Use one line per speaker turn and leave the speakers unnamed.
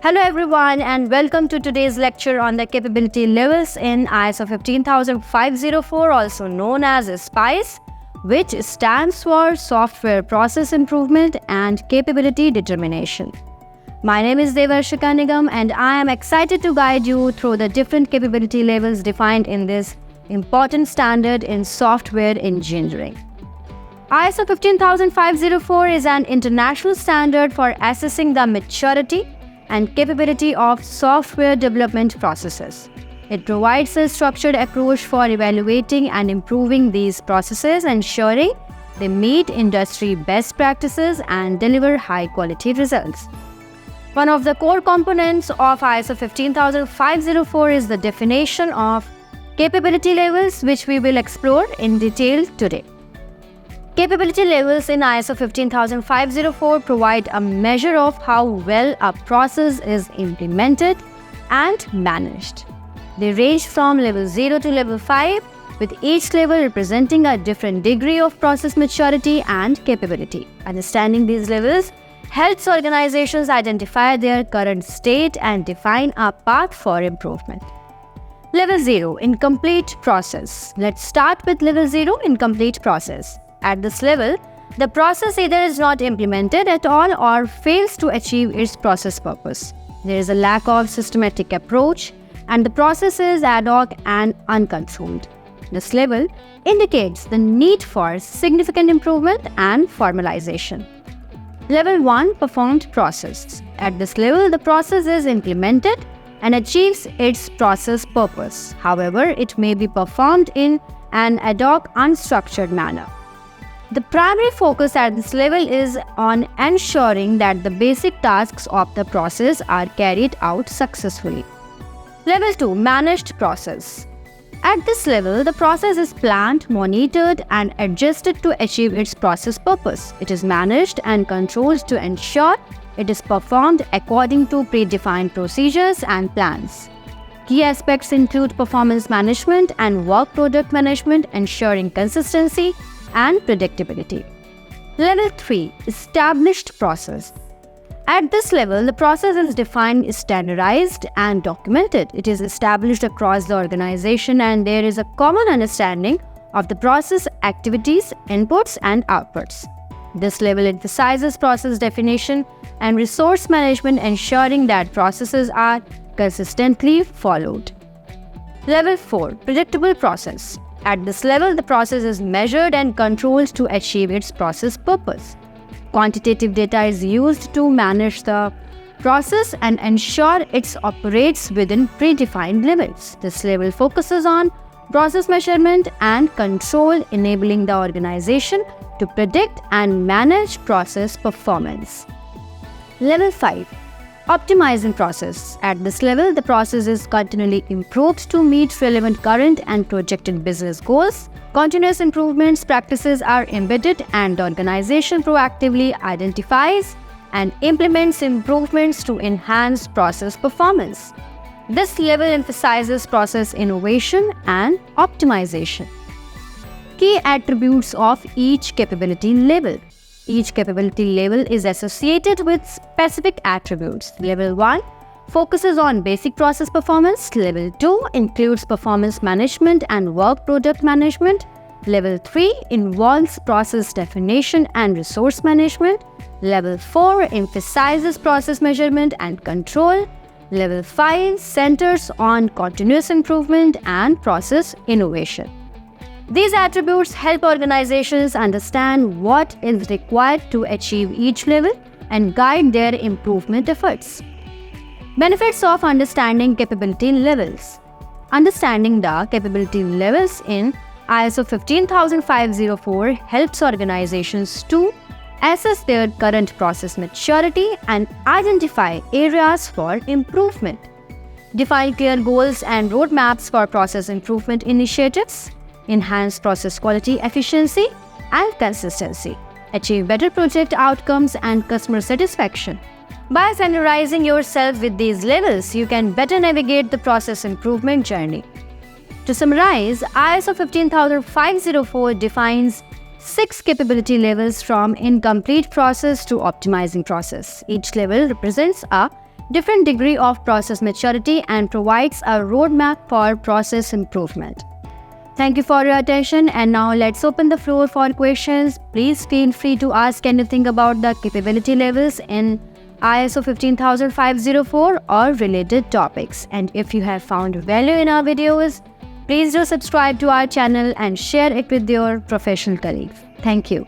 Hello everyone and welcome to today's lecture on the capability levels in ISO 15504, also known as SPICE, which stands for Software Process Improvement and Capability Determination. My name is Devarshika Nigam and I am excited to guide you through the different capability levels defined in this important standard in software engineering. ISO 15504 is an international standard for assessing the maturity and capability of software development processes. It provides a structured approach for evaluating and improving these processes, ensuring they meet industry best practices and deliver high-quality results. One of the core components of ISO 15504 is the definition of capability levels, which we will explore in detail today. Capability levels in ISO 15504 provide a measure of how well a process is implemented and managed. They range from level 0 to level 5, with each level representing a different degree of process maturity and capability. Understanding these levels helps organizations identify their current state and define a path for improvement. Level 0, incomplete process. Let's start with level 0, incomplete process. At this level, the process either is not implemented at all or fails to achieve its process purpose. There is a lack of systematic approach and the process is ad hoc and uncontrolled. This level indicates the need for significant improvement and formalization. Level 1, performed process. At this level, the process is implemented and achieves its process purpose. However, it may be performed in an ad hoc, unstructured manner. The primary focus at this level is on ensuring that the basic tasks of the process are carried out successfully. Level 2, managed process. At this level, the process is planned, monitored, and adjusted to achieve its process purpose. It is managed and controlled to ensure it is performed according to predefined procedures and plans. Key aspects include performance management and work product management, ensuring consistency and predictability. Level 3, established process. At this level, the process is defined, standardized, and documented. It is established across the organization and there is a common understanding of the process activities, inputs, and outputs. This level emphasizes process definition and resource management, ensuring that processes are consistently followed. Level 4, predictable process. At this level, the process is measured and controlled to achieve its process purpose. Quantitative data is used to manage the process and ensure it operates within predefined limits. This level focuses on process measurement and control, enabling the organization to predict and manage process performance. Level 5, optimizing process. At this level, the process is continually improved to meet relevant current and projected business goals. Continuous improvements practices are embedded and the organization proactively identifies and implements improvements to enhance process performance. This level emphasizes process innovation and optimization. Key attributes of each capability level. Each capability level is associated with specific attributes. Level 1 focuses on basic process performance. Level 2 includes performance management and work product management. Level 3 involves process definition and resource management. Level 4 emphasizes process measurement and control. Level 5 centers on continuous improvement and process innovation. These attributes help organizations understand what is required to achieve each level and guide their improvement efforts. Benefits of understanding capability levels. Understanding the capability levels in ISO 15504 helps organizations to assess their current process maturity and identify areas for improvement. Define clear goals and roadmaps for process improvement initiatives. Enhance process quality, efficiency, and consistency. Achieve better project outcomes and customer satisfaction. By familiarizing yourself with these levels, you can better navigate the process improvement journey. To summarize, ISO 15504 defines 6 capability levels from incomplete process to optimizing process. Each level represents a different degree of process maturity and provides a roadmap for process improvement. Thank you for your attention, and now let's open the floor for questions. Please feel free to ask anything about the capability levels in ISO 15504 or related topics. And if you have found value in our videos, please do subscribe to our channel and share it with your professional colleagues. Thank you.